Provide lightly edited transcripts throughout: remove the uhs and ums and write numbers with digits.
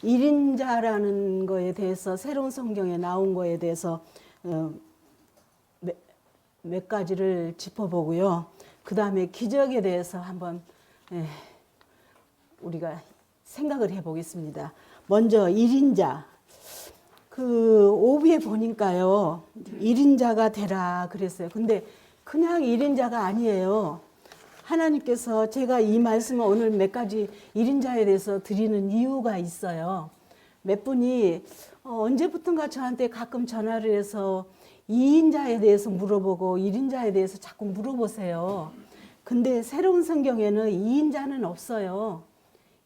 일인자라는 거에 대해서 새로운 성경에 나온 거에 대해서 몇 가지를 짚어보고요. 그 다음에 기적에 대해서 한번 우리가 생각을 해보겠습니다. 먼저 일인자. 그 오비에 보니까요. 일인자가 되라 그랬어요. 근데 그냥 일인자가 아니에요. 하나님께서 제가 이 말씀을 오늘 몇 가지 일인자에 대해서 드리는 이유가 있어요. 몇 분이 언제부턴가 저한테 가끔 전화를 해서 이인자에 대해서 물어보고 일인자에 대해서 자꾸 물어보세요. 근데 새로운 성경에는 이인자는 없어요.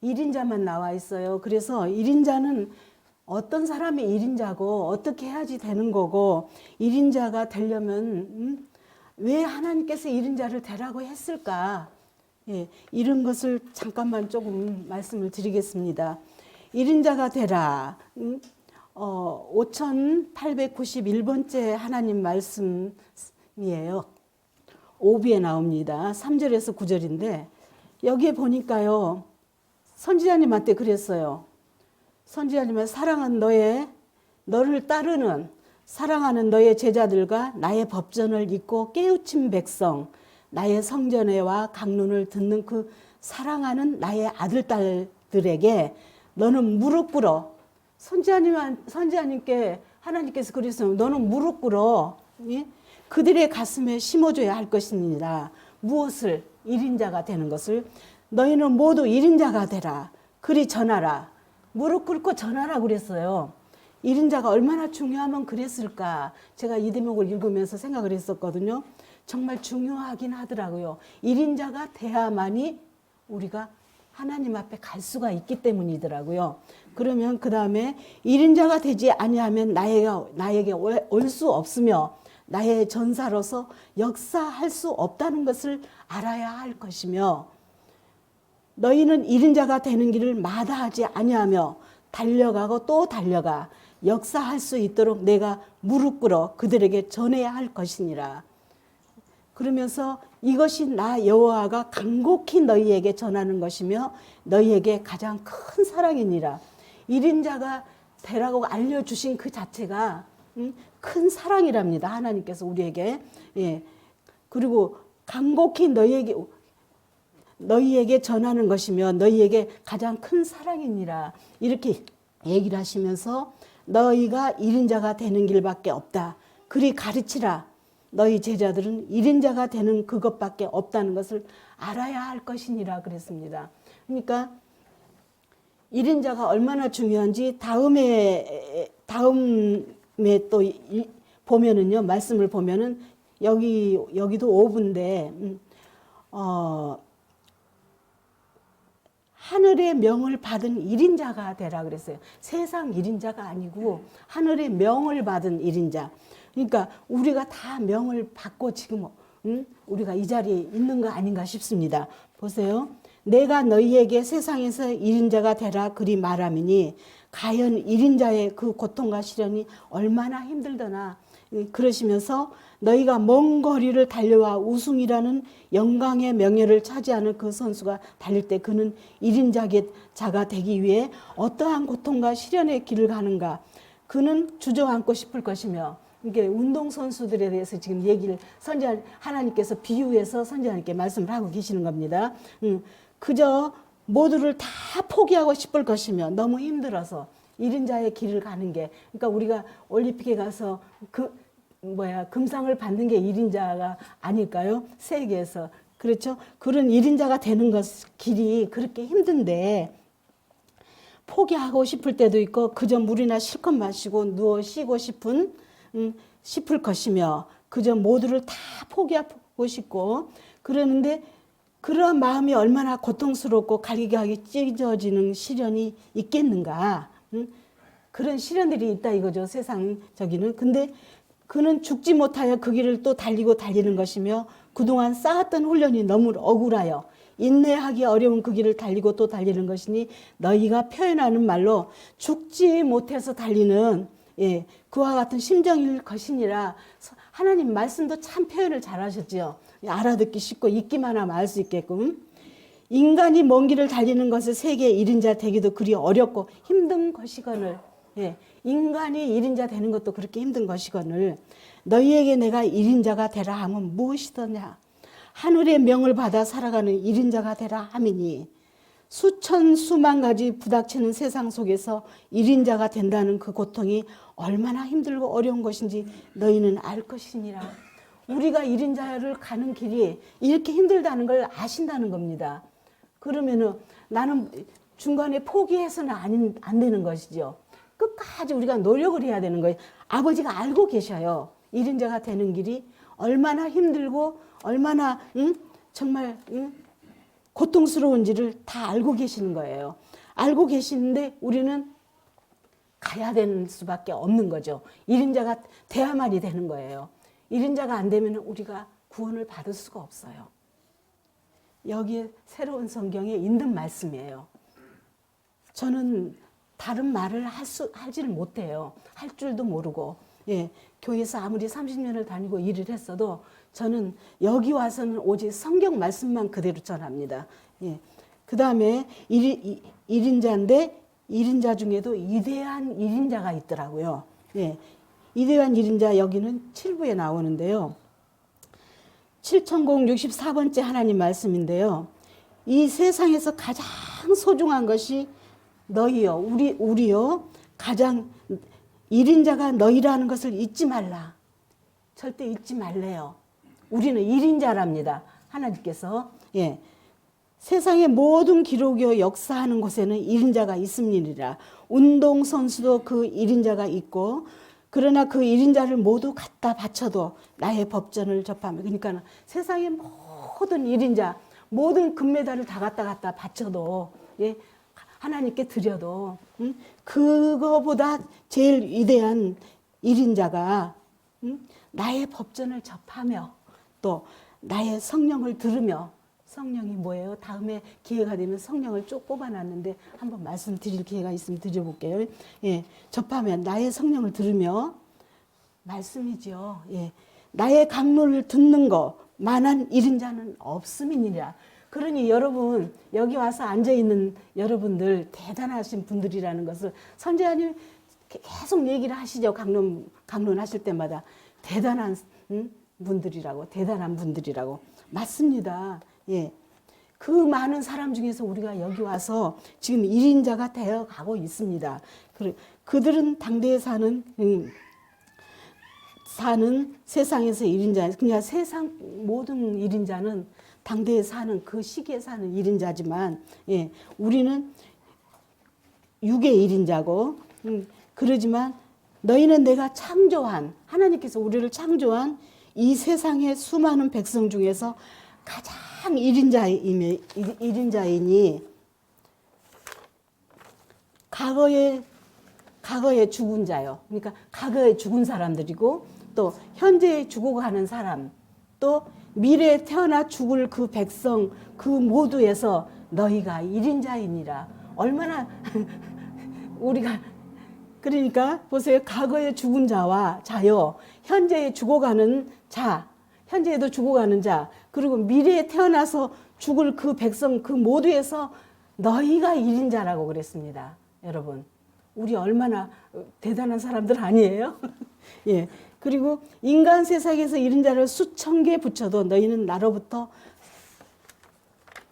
일인자만 나와 있어요. 그래서 일인자는 어떤 사람이 일인자고 어떻게 해야지 되는 거고, 일인자가 되려면 왜 하나님께서 일인자를 되라고 했을까? 이런 것을 잠깐만 조금 말씀을 드리겠습니다. 일인자가 되라. 5891번째 하나님 말씀이에요. 오비에 나옵니다. 3절에서 9절인데 여기에 보니까요. 선지자님한테 그랬어요. 선지자님은 사랑은 너를 따르는 사랑하는 너의 제자들과 나의 법전을 읽고 깨우친 백성, 나의 성전에와 강론을 듣는 그 사랑하는 나의 아들, 딸들에게 너는 무릎 꿇어. 선지자님께 하나님께서 그랬어요. 너는 무릎 꿇어. 그들의 가슴에 심어줘야 할 것입니다. 무엇을? 일인자가 되는 것을. 너희는 모두 일인자가 되라. 그리 전하라. 무릎 꿇고 전하라 그랬어요. 일인자가 얼마나 중요하면 그랬을까. 제가 이 대목을 읽으면서 생각을 했었거든요. 정말 중요하긴 하더라고요. 일인자가 돼야만이 우리가 하나님 앞에 갈 수가 있기 때문이더라고요. 그러면 그 다음에 일인자가 되지 아니하면 나에게 올 수 없으며 나의 전사로서 역사할 수 없다는 것을 알아야 할 것이며, 너희는 일인자가 되는 길을 마다하지 아니하며 달려가고 또 달려가 역사할 수 있도록 내가 무릎 꿇어 그들에게 전해야 할 것이니라. 그러면서 이것이 나 여호와가 간곡히 너희에게 전하는 것이며 너희에게 가장 큰 사랑이니라. 일인자가 되라고 알려주신 그 자체가 큰 사랑이랍니다. 하나님께서 우리에게. 그리고 간곡히 너희에게 전하는 것이며 너희에게 가장 큰 사랑이니라. 이렇게 얘기를 하시면서 너희가 일인자가 되는 길밖에 없다. 그리 가르치라. 너희 제자들은 일인자가 되는 그것밖에 없다는 것을 알아야 할 것이니라 그랬습니다. 그러니까 일인자가 얼마나 중요한지 다음에 또 보면은요, 말씀을 보면은 여기도 5분인데 하늘의 명을 받은 일인자가 되라 그랬어요. 세상 일인자가 아니고 하늘의 명을 받은 일인자. 그러니까 우리가 다 명을 받고 지금 우리가 이 자리에 있는 거 아닌가 싶습니다. 보세요. 내가 너희에게 세상에서 일인자가 되라 그리 말하미니 과연 일인자의 그 고통과 시련이 얼마나 힘들더나. 그러시면서 너희가 먼 거리를 달려와 우승이라는 영광의 명예를 차지하는 그 선수가 달릴 때 그는 일인자가 되기 위해 어떠한 고통과 시련의 길을 가는가. 그는 주저앉고 싶을 것이며, 이게 운동선수들에 대해서 지금 얘기를 하나님께서 비유해서 선지자님께 말씀을 하고 계시는 겁니다. 그저 모두를 다 포기하고 싶을 것이며 너무 힘들어서 일인자의 길을 가는 게, 그러니까 우리가 올림픽에 가서 금상을 받는 게 일인자가 아닐까요? 세계에서. 그렇죠? 그런 일인자가 되는 길이 그렇게 힘든데 포기하고 싶을 때도 있고 그저 물이나 실컷 마시고 누워 쉬고 싶을 것이며 그저 모두를 다 포기하고 싶고 그러는데 그런 마음이 얼마나 고통스럽고 갈기갈기 찢어지는 시련이 있겠는가. 그런 시련들이 있다 이거죠. 세상적인. 근데 그는 죽지 못하여 그 길을 또 달리는 것이며 그동안 쌓았던 훈련이 너무 억울하여 인내하기 어려운 그 길을 달리고 또 달리는 것이니 너희가 표현하는 말로 죽지 못해서 달리는 그와 같은 심정일 것이니라. 하나님 말씀도 참 표현을 잘하셨죠. 알아듣기 쉽고 읽기만 하면 알 수 있게끔. 인간이 먼 길을 달리는 것을 세계 1인자 되기도 그리 어렵고 힘든 것이거늘. 예, 인간이 1인자 되는 것도 그렇게 힘든 것이거늘 너희에게 내가 1인자가 되라 하면 무엇이더냐. 하늘의 명을 받아 살아가는 1인자가 되라 함이니 수천 수만 가지 부닥치는 세상 속에서 1인자가 된다는 그 고통이 얼마나 힘들고 어려운 것인지 너희는 알 것이니라. 우리가 1인자를 가는 길이 이렇게 힘들다는 걸 아신다는 겁니다. 그러면은 나는 중간에 포기해서는 안 되는 것이죠. 끝까지 우리가 노력을 해야 되는 거예요. 아버지가 알고 계셔요. 1인자가 되는 길이 얼마나 힘들고 얼마나 정말 고통스러운지를 다 알고 계시는 거예요. 알고 계시는데 우리는 가야 되는 수밖에 없는 거죠. 1인자가 돼야만이 되는 거예요. 1인자가 안 되면 우리가 구원을 받을 수가 없어요. 여기에 새로운 성경에 있는 말씀이에요. 저는 다른 말을 하지를 못해요. 할 줄도 모르고. 예, 교회에서 아무리 30년을 다니고 일을 했어도 저는 여기 와서는 오직 성경 말씀만 그대로 전합니다. 예, 그 다음에 1인자인데 1인자 중에도 위대한 1인자가 있더라고요. 예, 위대한 1인자 여기는 7부에 나오는데요. 7064번째 하나님 말씀인데요. 이 세상에서 가장 소중한 것이 너희요, 우리요, 가장 1인자가 너희라는 것을 잊지 말라. 절대 잊지 말래요. 우리는 1인자랍니다. 하나님께서. 예. 세상의 모든 기록이요 역사하는 곳에는 1인자가 있음이니라. 운동선수도 그 1인자가 있고 그러나 그 1인자를 모두 갖다 바쳐도 나의 법전을 접하며 그러니까 세상의 모든 1인자 모든 금메달을 다 갖다 바쳐도 예, 하나님께 드려도 그거보다 제일 위대한 1인자가 나의 법전을 접하며 또 나의 성령을 들으며 성령이 뭐예요? 다음에 기회가 되면 성령을 쭉 뽑아놨는데 한번 말씀드릴 기회가 있으면 드려볼게요. 예, 접하면 나의 성령을 들으며 말씀이죠. 예, 나의 강론을 듣는 거 만한 1인자는 없음이니라. 그러니 여러분 여기 와서 앉아있는 여러분들 대단하신 분들이라는 것을 선지자님 계속 얘기를 하시죠. 강론하실 때마다 대단한 분들이라고 대단한 분들이라고 맞습니다. 예, 그 많은 사람 중에서 우리가 여기 와서 지금 1인자가 되어 가고 있습니다. 그들은 당대에 사는 세상에서 1인자, 그냥 세상 모든 1인자는 당대에 사는 그 시기에 사는 1인자지만 예, 우리는 육의 1인자고 그러지만 너희는 내가 창조한 하나님께서 우리를 창조한 이 세상의 수많은 백성 중에서 가장 1인자이니 과거에 죽은 자요. 그러니까 과거에 죽은 사람들이고 또 현재에 죽어가는 사람 또 미래에 태어나 죽을 그 백성 그 모두에서 너희가 1인자이니라. 얼마나 우리가 그러니까 보세요. 과거에 죽은 자요. 현재에 죽어가는 자. 현재에도 죽어가는 자. 그리고 미래에 태어나서 죽을 그 백성 그 모두에서 너희가 1인자라고 그랬습니다. 여러분. 우리 얼마나 대단한 사람들 아니에요? 예. 그리고 인간 세상에서 1인자를 수천 개 붙여도 너희는 나로부터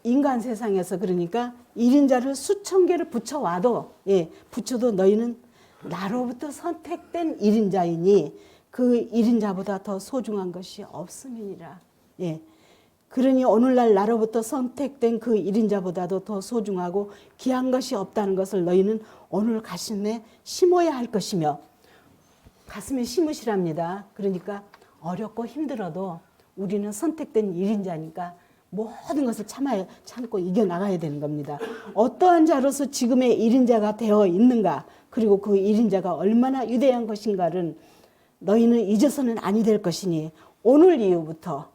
인간 세상에서 그러니까 1인자를 수천 개를 붙여와도 예, 붙여도 너희는 나로부터 선택된 1인자이니 그 1인자보다 더 소중한 것이 없음이니라. 예. 그러니 오늘날 나로부터 선택된 그 1인자보다도 더 소중하고 귀한 것이 없다는 것을 너희는 오늘 가슴에 심어야 할 것이며 가슴에 심으시랍니다. 그러니까 어렵고 힘들어도 우리는 선택된 1인자니까 모든 것을 참고 이겨나가야 되는 겁니다. 어떠한 자로서 지금의 1인자가 되어 있는가 그리고 그 1인자가 얼마나 위대한 것인가를 너희는 잊어서는 아니 될 것이니 오늘 이후부터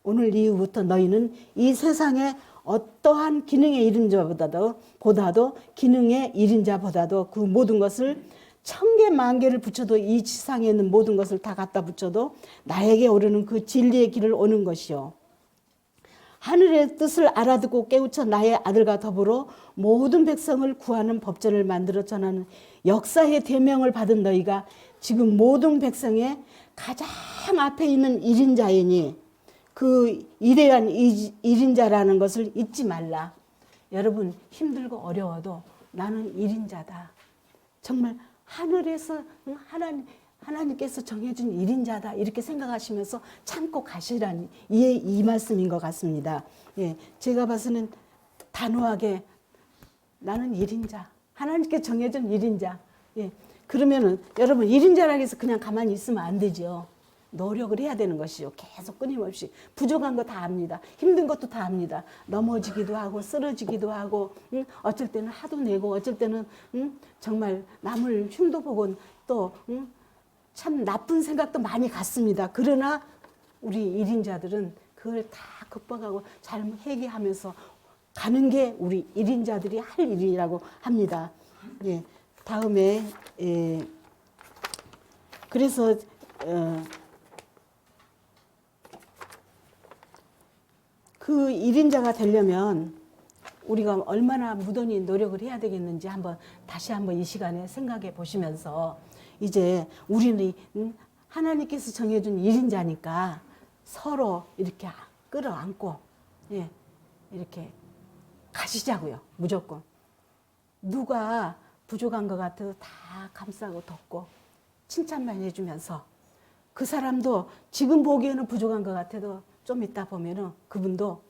너희는 이 세상의 어떠한 기능의 1인자보다도 기능의 1인자보다도 그 모든 것을 1000개, 10,000개를 붙여도 이 지상에 있는 모든 것을 다 갖다 붙여도 나에게 오르는 그 진리의 길을 오는 것이요. 하늘의 뜻을 알아듣고 깨우쳐 나의 아들과 더불어 모든 백성을 구하는 법전을 만들어 전하는 역사의 대명을 받은 너희가 지금 모든 백성의 가장 앞에 있는 1인자이니 그 위대한 1인자라는 것을 잊지 말라. 여러분 힘들고 어려워도 나는 1인자다. 정말 하늘에서 하나님께서 정해준 1인자다 이렇게 생각하시면서 참고 가시라니 이 말씀인 것 같습니다. 예, 제가 봐서는 단호하게 나는 1인자, 하나님께 정해준 1인자. 예, 그러면은 여러분 1인자라고 해서 그냥 가만히 있으면 안 되죠. 노력을 해야 되는 것이죠. 계속 끊임없이 부족한 거 다 압니다. 힘든 것도 다 압니다. 넘어지기도 하고 쓰러지기도 하고 어쩔 때는 하도 내고 어쩔 때는 정말 남을 흉도 보고 또 참 나쁜 생각도 많이 갖습니다. 그러나 우리 1인자들은 그걸 다 극복하고 잘 회개하면서 가는 게 우리 1인자들이 할 일이라고 합니다. 예, 다음에 그래서 그 1인자가 되려면 우리가 얼마나 무던히 노력을 해야 되겠는지 다시 한번 이 시간에 생각해 보시면서 이제 우리는 하나님께서 정해준 1인자니까 서로 이렇게 끌어안고 예, 이렇게 가시자고요. 무조건. 누가 부족한 것 같아도 다 감싸고 덮고 칭찬만 해주면서 그 사람도 지금 보기에는 부족한 것 같아도 좀 있다 보면은 그분도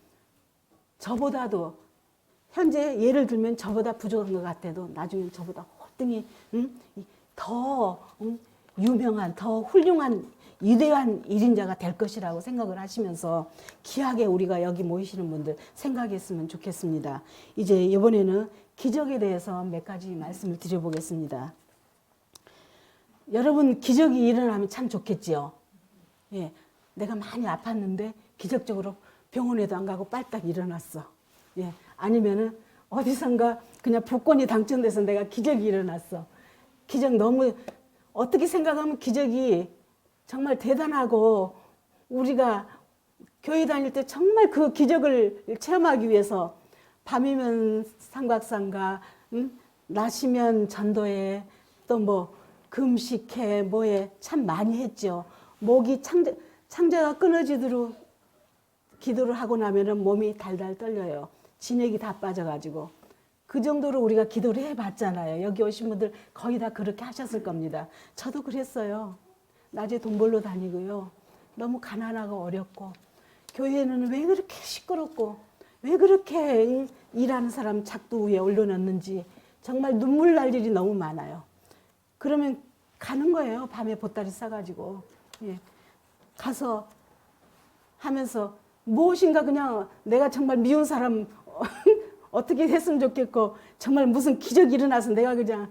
저보다도 현재 예를 들면 저보다 부족한 것 같아도 나중에 저보다 홀등히 더 유명한 더 훌륭한 위대한 1인자가 될 것이라고 생각을 하시면서 귀하게 우리가 여기 모이시는 분들 생각했으면 좋겠습니다. 이제 이번에는 기적에 대해서 몇 가지 말씀을 드려보겠습니다. 여러분 기적이 일어나면 참 좋겠지요. 예, 내가 많이 아팠는데 기적적으로 병원에도 안 가고 빨딱 일어났어. 예, 아니면은 어디선가 그냥 복권이 당첨돼서 내가 기적이 일어났어. 기적 너무 어떻게 생각하면 기적이 정말 대단하고 우리가 교회 다닐 때 정말 그 기적을 체험하기 위해서 밤이면 삼각상가, 낮이면 전도회, 또 뭐 금식회, 뭐에 참 많이 했죠. 목이 창자가 끊어지도록 기도를 하고 나면은 몸이 달달 떨려요. 진액이 다 빠져가지고. 그 정도로 우리가 기도를 해봤잖아요. 여기 오신 분들 거의 다 그렇게 하셨을 겁니다. 저도 그랬어요. 낮에 돈 벌러 다니고요. 너무 가난하고 어렵고 교회는 왜 그렇게 시끄럽고 왜 그렇게 일하는 사람 작두 위에 올려놨는지 정말 눈물 날 일이 너무 많아요. 그러면 가는 거예요. 밤에 보따리 싸가지고. 예. 가서 하면서 무엇인가 그냥 내가 정말 미운 사람 어떻게 했으면 좋겠고 정말 무슨 기적이 일어나서 내가 그냥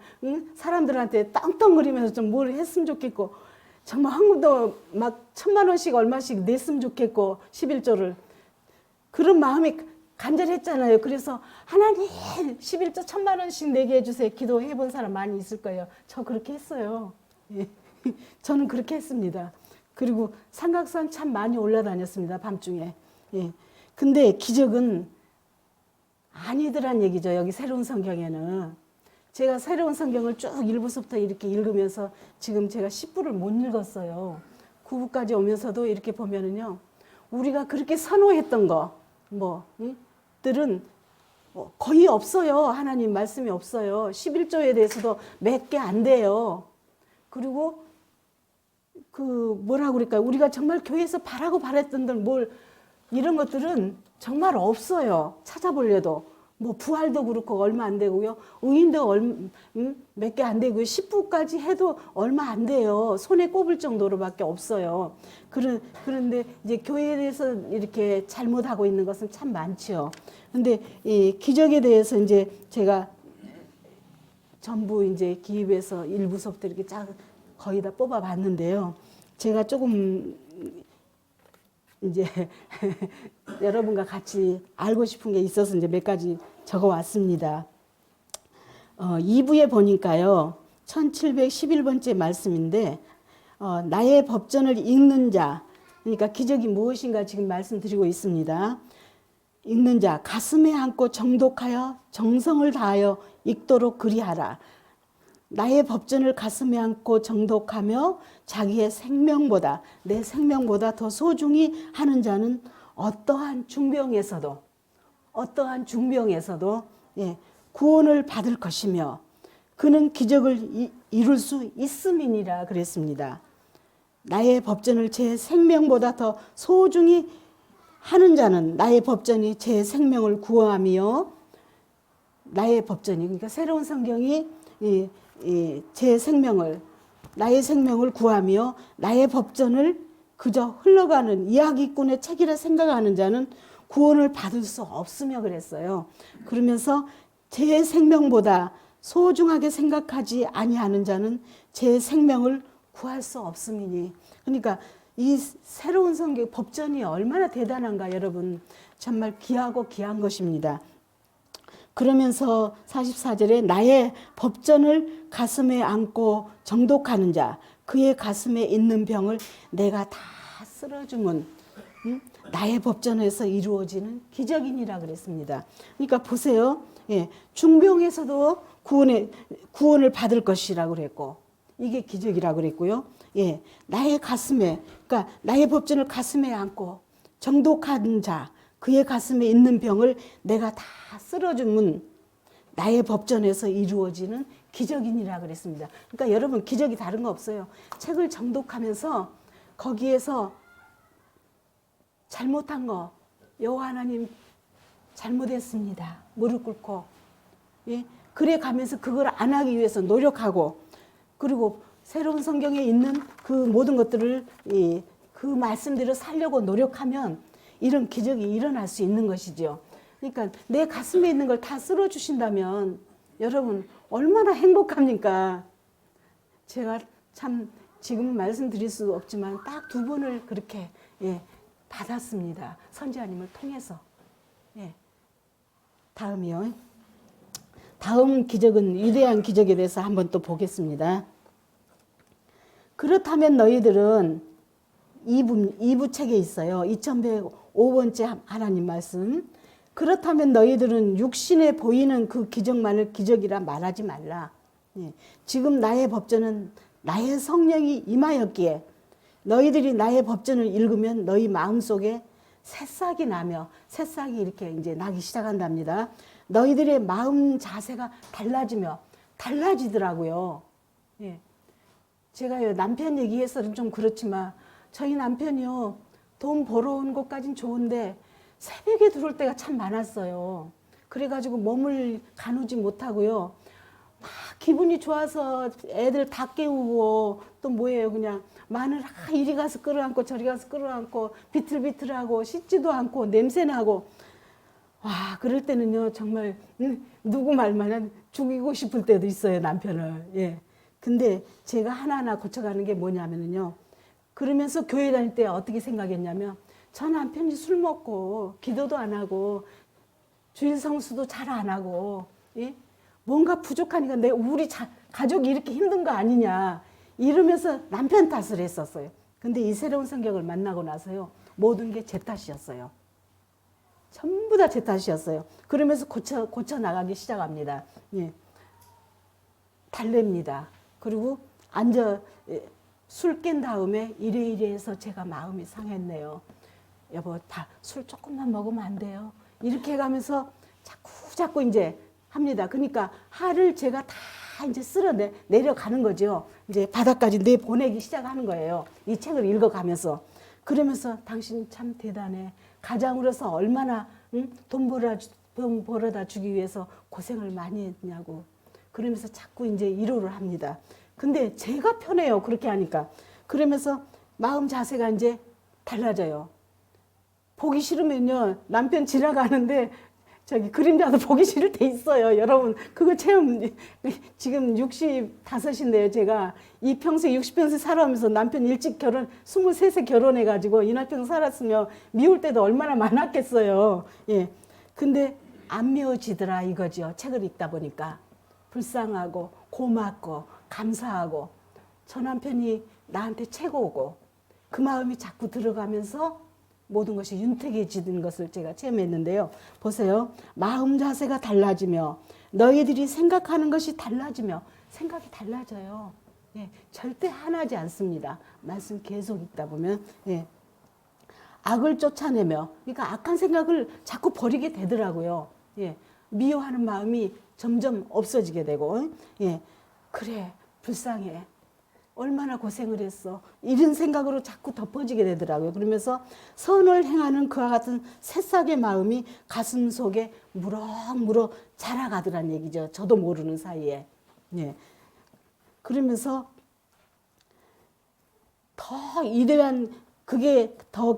사람들한테 떵떵거리면서 좀 뭘 했으면 좋겠고 정말 한국도 막 1,000,000원씩 얼마씩 냈으면 좋겠고 11조를 그런 마음이 간절했잖아요. 그래서 하나님 11조 1,000,000원씩 내게 해주세요. 기도해 본 사람 많이 있을 거예요. 저 그렇게 했어요. 예. 저는 그렇게 했습니다. 그리고 삼각산 참 많이 올라다녔습니다. 밤중에. 예. 근데 기적은 아니더란 얘기죠. 여기 새로운 성경에는. 제가 새로운 성경을 쭉 1부서부터 이렇게 읽으면서 지금 제가 10부를 못 읽었어요. 9부까지 오면서도 이렇게 보면은요. 우리가 그렇게 선호했던 거, 들은 거의 없어요. 하나님 말씀이 없어요. 11조에 대해서도 몇 개 안 돼요. 그리고 뭐라고 그럴까요? 우리가 정말 교회에서 바랬던 이런 것들은 정말 없어요. 찾아보려도. 뭐 부활도 그렇고 얼마 안 되고요. 의인도 몇 개 안 되고요. 10부까지 해도 얼마 안 돼요. 손에 꼽을 정도로밖에 없어요. 그런데 이제 교회에 대해서 이렇게 잘못하고 있는 것은 참 많죠. 근데 이 기적에 대해서 이제 제가 전부 이제 기입해서 1부서부터 이렇게 거의 다 뽑아봤는데요. 제가 조금 이제 여러분과 같이 알고 싶은 게 있어서 이제 몇 가지 적어 왔습니다. 2부에 보니까요. 1711번째 말씀인데 나의 법전을 읽는 자 그러니까 기적이 무엇인가 지금 말씀드리고 있습니다. 읽는 자 가슴에 안고 정독하여 정성을 다하여 읽도록 그리하라. 나의 법전을 가슴에 안고 정독하며 자기의 생명보다 내 생명보다 더 소중히 하는 자는 어떠한 중병에서도 예, 구원을 받을 것이며 그는 기적을 이룰 수 있음이니라 그랬습니다. 나의 법전을 제 생명보다 더 소중히 하는 자는 나의 법전이 제 생명을 구하며 나의 법전이 그러니까 새로운 성경이 제 생명을 나의 생명을 구하며 나의 법전을 그저 흘러가는 이야기꾼의 책이라 생각하는 자는 구원을 받을 수 없으며 그랬어요. 그러면서 제 생명보다 소중하게 생각하지 아니하는 자는 제 생명을 구할 수 없음이니. 그러니까 이 새로운 성경 법전이 얼마나 대단한가 여러분. 정말 귀하고 귀한 것입니다. 그러면서 44절에 나의 법전을 가슴에 안고 정독하는 자 그의 가슴에 있는 병을 내가 다 쓸어주면 나의 법전에서 이루어지는 기적이니라 그랬습니다. 그러니까 보세요. 예, 중병에서도 구원을 받을 것이라고 그랬고 이게 기적이라고 그랬고요. 예, 나의 가슴에 그러니까 나의 법전을 가슴에 안고 정독하는 자 그의 가슴에 있는 병을 내가 다 쓸어주면 나의 법전에서 이루어지는 기적이니라 그랬습니다. 그러니까 여러분 기적이 다른 거 없어요. 책을 정독하면서 거기에서 잘못한 거 여호와 하나님 잘못했습니다. 무릎 꿇고 예? 그래 가면서 그걸 안 하기 위해서 노력하고 그리고 새로운 성경에 있는 그 모든 것들을 그 말씀대로 살려고 노력하면 이런 기적이 일어날 수 있는 것이죠. 그러니까 내 가슴에 있는 걸 다 쓸어주신다면 여러분 얼마나 행복합니까? 제가 참 지금 말씀드릴 수 없지만 딱 2번을 그렇게 받았습니다. 선지자님을 통해서. 예. 다음이요. 다음 기적은 위대한 기적에 대해서 한번 또 보겠습니다. 그렇다면 너희들은 2부 책에 있어요. 2105번째 하나님 말씀. 그렇다면 너희들은 육신에 보이는 그 기적만을 기적이라 말하지 말라. 예. 지금 나의 법전은 나의 성령이 임하였기에 너희들이 나의 법전을 읽으면 너희 마음속에 새싹이 나며 새싹이 이렇게 이제 나기 시작한답니다. 너희들의 마음 자세가 달라지며 달라지더라고요. 예. 제가요 남편 얘기해서는 좀 그렇지만 저희 남편이요 돈 벌어온 것까진 좋은데 새벽에 들어올 때가 참 많았어요. 그래가지고 몸을 가누지 못하고요. 막 기분이 좋아서 애들 다 깨우고 또 뭐예요 그냥 마늘 이리 가서 끌어안고 저리 가서 끌어안고 비틀비틀하고 씻지도 않고 냄새나고 와 그럴 때는요 정말 누구 말만 죽이고 싶을 때도 있어요 남편을. 예. 근데 제가 하나하나 고쳐가는 게 뭐냐면요. 그러면서 교회 다닐 때 어떻게 생각했냐면 저 남편이 술 먹고 기도도 안 하고 주일 성수도 잘 안 하고 예? 뭔가 부족하니까 우리 가족이 이렇게 힘든 거 아니냐 이러면서 남편 탓을 했었어요. 근데 이 새로운 성경을 만나고 나서요 모든 게 제 탓이었어요. 전부 다 제 탓이었어요. 그러면서 고쳐 나가기 시작합니다. 예. 달랩니다. 그리고 술 깬 다음에 이래 해서 제가 마음이 상했네요. 여보 술 조금만 먹으면 안 돼요. 이렇게 해가면서 자꾸 이제 합니다. 그러니까 화를 제가 다 이제 내려가는 거죠. 이제 바닥까지 내보내기 시작하는 거예요. 이 책을 읽어가면서. 그러면서 당신 참 대단해. 가장으로서 얼마나 돈 벌어다 주기 위해서 고생을 많이 했냐고. 그러면서 자꾸 이제 위로를 합니다. 근데 제가 편해요. 그렇게 하니까. 그러면서 마음 자세가 이제 달라져요. 보기 싫으면요. 남편 지나가는데 저기 그림자도 보기 싫을 때 있어요. 여러분 그거 체험 지금 65인데요. 제가 이 평생 60평생 살아오면서 남편 일찍 23세 결혼해가지고 이날평 살았으면 미울 때도 얼마나 많았겠어요. 예. 근데 안 미워지더라 이거죠. 책을 읽다 보니까. 불쌍하고 고맙고 감사하고 저 남편이 나한테 최고고 그 마음이 자꾸 들어가면서 모든 것이 윤택해지는 것을 제가 체험했는데요. 보세요. 마음 자세가 달라지며 너희들이 생각하는 것이 달라지며 생각이 달라져요. 예, 절대 하나지 않습니다. 말씀 계속 읽다 보면 악을 쫓아내며 그러니까 악한 생각을 자꾸 버리게 되더라고요. 미워하는 마음이 점점 없어지게 되고 그래 불쌍해. 얼마나 고생을 했어. 이런 생각으로 자꾸 덮어지게 되더라고요. 그러면서 선을 행하는 그와 같은 새싹의 마음이 가슴 속에 무럭무럭 자라가더란 얘기죠. 저도 모르는 사이에. 그러면서 더 위대한 그게 더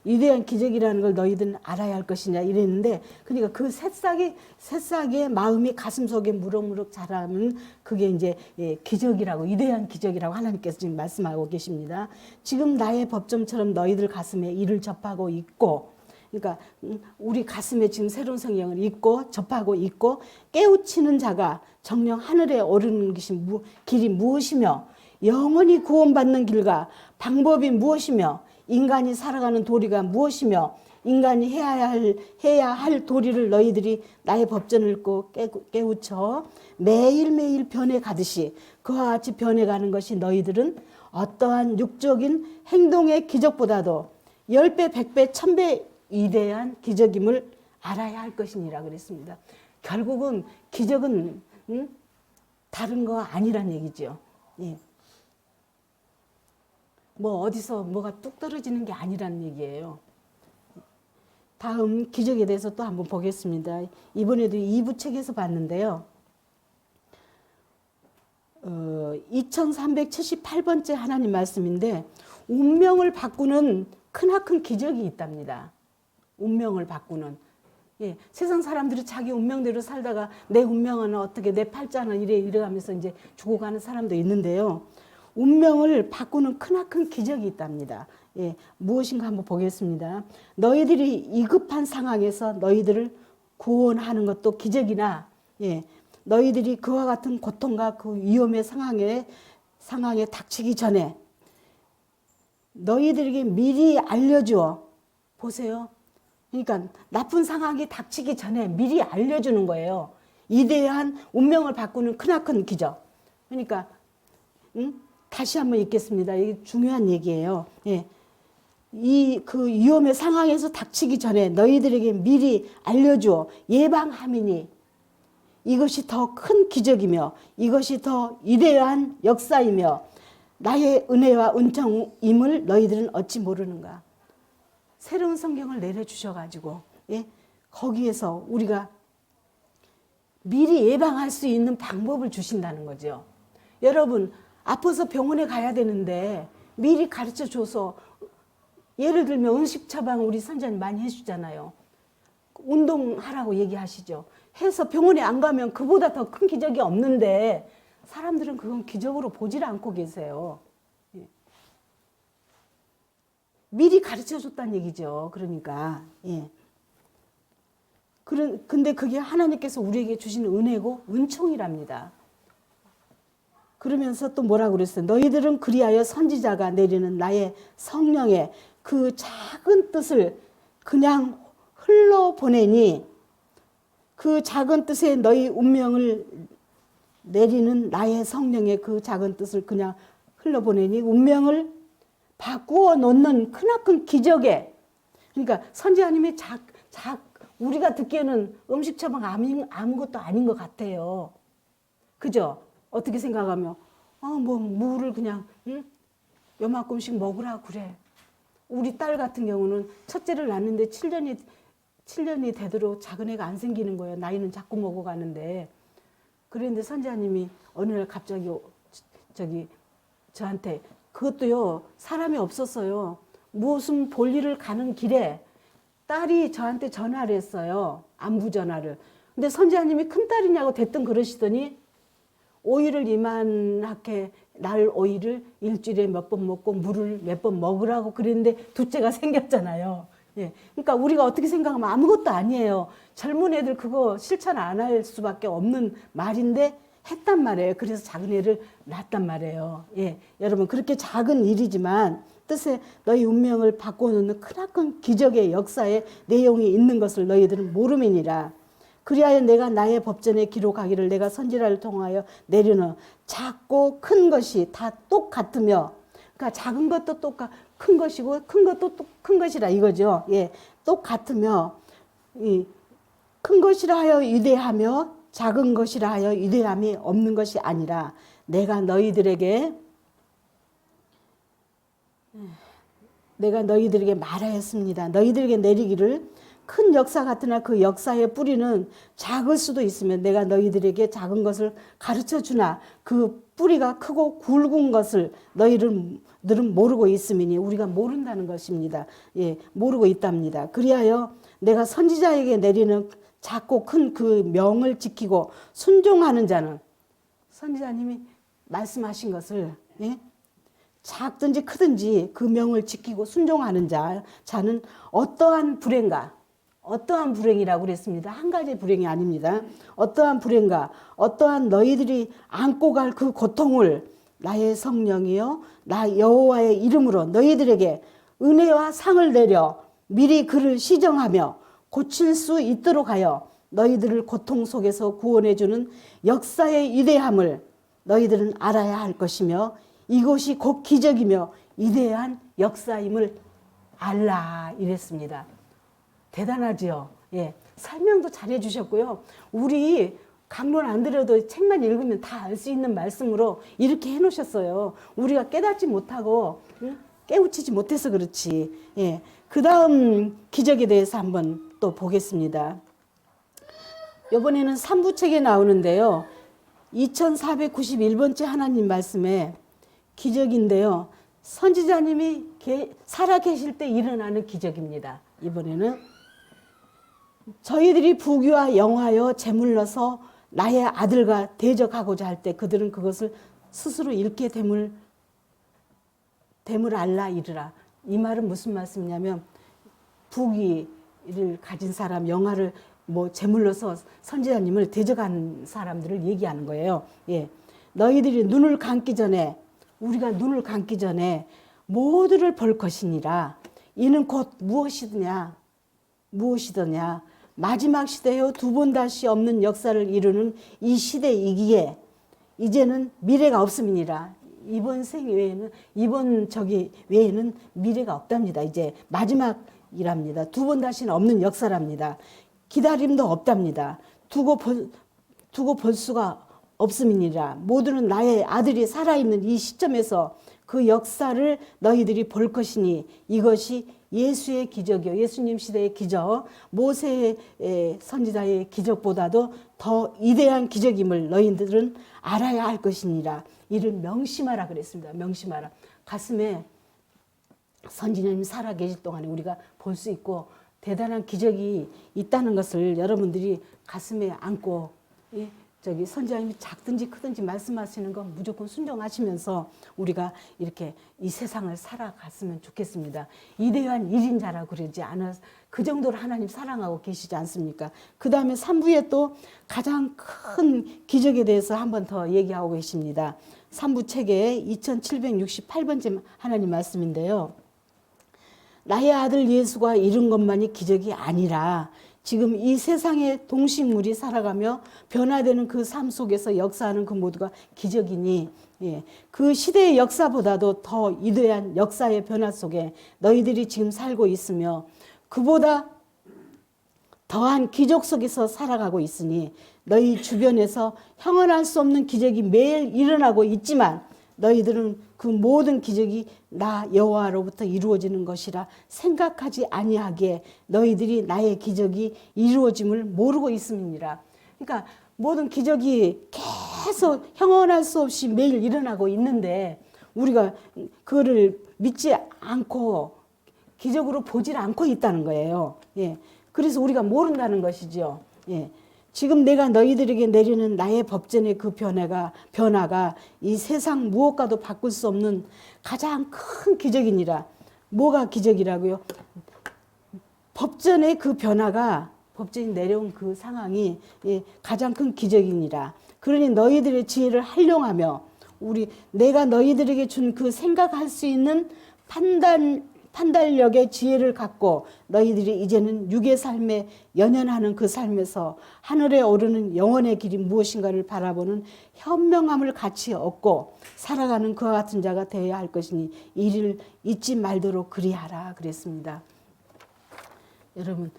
위대한 기적이라는 걸 너희들은 알아야 할 것이냐 이랬는데 그러니까 그 새싹의 마음이 가슴속에 무럭무럭 자라면 그게 이제 기적이라고 위대한 기적이라고 하나님께서 지금 말씀하고 계십니다. 지금 나의 법정처럼 너희들 가슴에 이를 접하고 있고 그러니까 우리 가슴에 지금 새로운 성경을 읽고 접하고 있고 깨우치는 자가 정령 하늘에 오르는 길이 무엇이며 영원히 구원받는 길과 방법이 무엇이며 인간이 살아가는 도리가 무엇이며 인간이 해야 할 도리를 너희들이 나의 법전을 읽고 깨우쳐 매일매일 변해가듯이 그와 같이 변해가는 것이 너희들은 어떠한 육적인 행동의 기적보다도 10배, 100배, 1000배 위대한 기적임을 알아야 할 것이니라 그랬습니다. 결국은 기적은 다른 거 아니란 얘기죠. 뭐 어디서 뭐가 뚝 떨어지는 게 아니라는 얘기예요. 다음 기적에 대해서 또 한번 보겠습니다. 이번에도 2부 책에서 봤는데요. 2378번째 하나님 말씀인데 운명을 바꾸는 크나큰 기적이 있답니다. 운명을 바꾸는. 세상 사람들이 자기 운명대로 살다가 내 운명은 어떻게 내 팔자는 이래가면서 이제 죽어가는 사람도 있는데요. 운명을 바꾸는 크나큰 기적이 있답니다. 무엇인가 한번 보겠습니다. 너희들이 이급한 상황에서 너희들을 구원하는 것도 기적이나 너희들이 그와 같은 고통과 그 위험의 상황에 닥치기 전에 너희들에게 미리 알려주어 보세요. 그러니까 나쁜 상황이 닥치기 전에 미리 알려주는 거예요. 위대한 운명을 바꾸는 크나큰 기적. 그러니까 다시 한번 읽겠습니다. 이게 중요한 얘기예요. 그 위험의 상황에서 닥치기 전에 너희들에게 미리 알려주어 예방함이니 이것이 더 큰 기적이며 이것이 더 위대한 역사이며 나의 은혜와 은총임을 너희들은 어찌 모르는가. 새로운 성경을 내려주셔가지고 거기에서 우리가 미리 예방할 수 있는 방법을 주신다는 거죠. 여러분 아파서 병원에 가야 되는데 미리 가르쳐줘서 예를 들면 음식 처방 우리 선생님 많이 해주잖아요. 운동하라고 얘기하시죠. 해서 병원에 안 가면 그보다 더 큰 기적이 없는데 사람들은 그건 기적으로 보질 않고 계세요. 미리 가르쳐줬다는 얘기죠. 그러니까 근데 그게 하나님께서 우리에게 주신 은혜고 은총이랍니다. 그러면서 또 뭐라고 그랬어요? 너희들은 그리하여 선지자가 내리는 나의 성령의 그 작은 뜻을 그냥 흘러보내니 그 작은 뜻에 너희 운명을 내리는 나의 성령의 그 작은 뜻을 그냥 흘러보내니 운명을 바꾸어 놓는 크나큰 기적에 그러니까 선지자님이 우리가 듣기에는 음식 처방 아무것도 아닌 것 같아요. 그죠? 어떻게 생각하면 뭐 물을 그냥 요만큼씩 먹으라 그래. 우리 딸 같은 경우는 첫째를 낳는데 7년이 되도록 작은 애가 안 생기는 거예요. 나이는 자꾸 먹어가는데. 그런데 선지자님이 어느 날 갑자기 저한테 그것도요 사람이 없었어요. 무슨 볼일을 가는 길에 딸이 저한테 전화를 했어요. 안부 전화를. 근데 선지자님이 큰딸이냐고 대뜸 그러시더니 오이를 이만하게 날 오이를 일주일에 몇 번 먹고 물을 몇 번 먹으라고 그랬는데 둘째가 생겼잖아요. 그러니까 우리가 어떻게 생각하면 아무것도 아니에요. 젊은 애들 그거 실천 안 할 수밖에 없는 말인데 했단 말이에요. 그래서 작은 애를 낳았단 말이에요. 여러분 그렇게 작은 일이지만 뜻에 너희 운명을 바꿔놓는 크나큰 기적의 역사의 내용이 있는 것을 너희들은 모름이니라. 그리하여 내가 나의 법전에 기록하기를 내가 선지자를 통하여 내리는 작고 큰 것이 다 똑같으며, 그러니까 작은 것도 큰 것이고 큰 것도 큰 것이라 이거죠. 예, 똑같으며 큰 것이라 하여 위대하며 작은 것이라 하여 위대함이 없는 것이 아니라 내가 너희들에게 말하였습니다. 너희들에게 내리기를 큰 역사 같으나 그 역사의 뿌리는 작을 수도 있으면 내가 너희들에게 작은 것을 가르쳐 주나 그 뿌리가 크고 굵은 것을 너희들은 모르고 있음이니, 우리가 모른다는 것입니다. 예, 모르고 있답니다. 그리하여 내가 선지자에게 내리는 작고 큰 그 명을 지키고 순종하는 자는, 선지자님이 말씀하신 것을, 예? 작든지 크든지 그 명을 지키고 순종하는 자는 어떠한 불행이라고 그랬습니다. 한 가지 불행이 아닙니다. 어떠한 불행과 어떠한 너희들이 안고 갈 그 고통을 나의 성령이여 나 여호와의 이름으로 너희들에게 은혜와 상을 내려 미리 그를 시정하며 고칠 수 있도록 하여 너희들을 고통 속에서 구원해 주는 역사의 위대함을 너희들은 알아야 할 것이며, 이것이 곧 기적이며 위대한 역사임을 알라 이랬습니다. 대단하지요. 예, 설명도 잘해 주셨고요. 우리 강론 안 들어도 책만 읽으면 다 알 수 있는 말씀으로 이렇게 해놓으셨어요. 우리가 깨닫지 못하고 깨우치지 못해서 그렇지. 예, 그 다음 기적에 대해서 한번 또 보겠습니다. 이번에는 3부책에 나오는데요. 2491번째 하나님 말씀에 기적인데요. 선지자님이 살아 계실 때 일어나는 기적입니다. 이번에는 저희들이 부귀와 영화여 제물러서 나의 아들과 대적하고자 할 때 그들은 그것을 스스로 잃게 됨을 알라 이르라. 이 말은 무슨 말씀이냐면, 부귀를 가진 사람, 영화를 제물로서 선지자님을 대적한 사람들을 얘기하는 거예요. 예, 너희들이 눈을 감기 전에, 우리가 눈을 감기 전에 모두를 볼 것이니라. 이는 곧 무엇이더냐 마지막 시대여 두 번 다시 없는 역사를 이루는 이 시대이기에 이제는 미래가 없음이니라. 이번 생 외에는, 외에는 미래가 없답니다. 이제 마지막이랍니다. 두 번 다시는 없는 역사랍니다. 기다림도 없답니다. 두고 볼 수가 없음이니라. 모두는 나의 아들이 살아있는 이 시점에서 그 역사를 너희들이 볼 것이니 이것이 예수의 기적이요, 예수님 시대의 기적, 모세의 선지자의 기적보다도 더 위대한 기적임을 너희들은 알아야 할 것이니라. 이를 명심하라 그랬습니다. 명심하라. 가슴에 선지자님 살아계실 동안에 우리가 볼 수 있고 대단한 기적이 있다는 것을 여러분들이 가슴에 안고, 선지자님이 작든지 크든지 말씀하시는 건 무조건 순종하시면서 우리가 이렇게 이 세상을 살아갔으면 좋겠습니다. 위대한 1인자라고 그러지 않아, 그 정도로 하나님 사랑하고 계시지 않습니까? 그 다음에 3부에 또 가장 큰 기적에 대해서 한 번 더 얘기하고 계십니다. 3부 책에 2768번째 하나님 말씀인데요. 나의 아들 예수가 이룬 것만이 기적이 아니라 지금 이 세상의 동식물이 살아가며 변화되는 그 삶 속에서 역사하는 그 모두가 기적이니, 그 시대의 역사보다도 더 위대한 역사의 변화 속에 너희들이 지금 살고 있으며 그보다 더한 기적 속에서 살아가고 있으니 너희 주변에서 형언할 수 없는 기적이 매일 일어나고 있지만 너희들은 그 모든 기적이 나 여호와로부터 이루어지는 것이라 생각하지 아니하기에 너희들이 나의 기적이 이루어짐을 모르고 있음이니라. 그러니까 모든 기적이 계속 형언할 수 없이 매일 일어나고 있는데 우리가 그거를 믿지 않고 기적으로 보질 않고 있다는 거예요. 예. 그래서 우리가 모른다는 것이죠. 예. 지금 내가 너희들에게 내리는 나의 법전의 그 변화가 이 세상 무엇과도 바꿀 수 없는 가장 큰 기적이니라. 뭐가 기적이라고요? 법전의 그 변화가, 법전이 내려온 그 상황이 가장 큰 기적이니라. 그러니 너희들의 지혜를 활용하며 내가 너희들에게 준 그 생각할 수 있는 판단력의 지혜를 갖고 너희들이 이제는 육의 삶에 연연하는 그 삶에서 하늘에 오르는 영원의 길이 무엇인가를 바라보는 현명함을 같이 얻고 살아가는 그와 같은 자가 되어야 할 것이니 이를 잊지 말도록 그리하라 그랬습니다. 여러분,